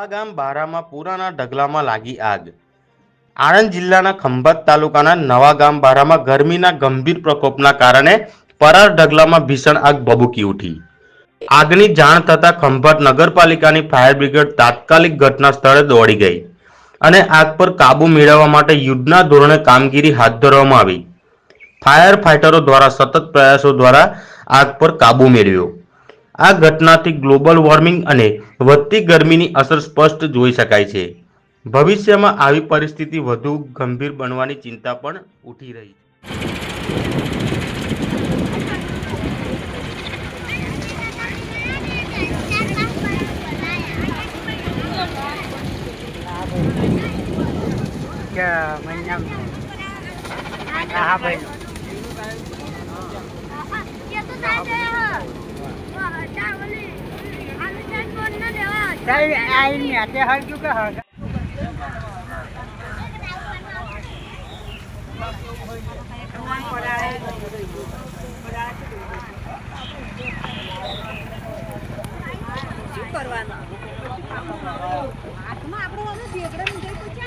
નવા ગામ બારામાં પૂરાના ઢગલામાં લાગી આગ। આણંદ જિલ્લાના ખંભાત તાલુકાના નવા ગામ બારામાં ગરમીના ગંભીર પ્રકોપના કારણે પરાર ઢગલામાં ભીષણ આગ ભભૂકી ઉઠી। આગની જાણ થતાં ખંભાત નગરપાલિકાની ફાયર બ્રિગેડ તાત્કાલિક ઘટના સ્થળે દોડી ગઈ અને આગ પર કાબુ મેળવવા માટે યુદ્ધના ધોરણે કામગીરી હાથ ધરવામાં આવી। ફાયર ફાઇટરો દ્વારા સતત પ્રયાસો દ્વારા આગ પર કાબુ મેળવ્યો। આ ઘટનાથી ગ્લોબલ વોર્મિંગ અને વધતી ગરમીની અસર સ્પષ્ટ જોઈ શકાય છે। ભવિષ્યમાં આવી પરિસ્થિતિ વધુ ગંભીર બનવાની ચિંતા પણ ઉઠી રહી કરવાનું હાથમાં આપણે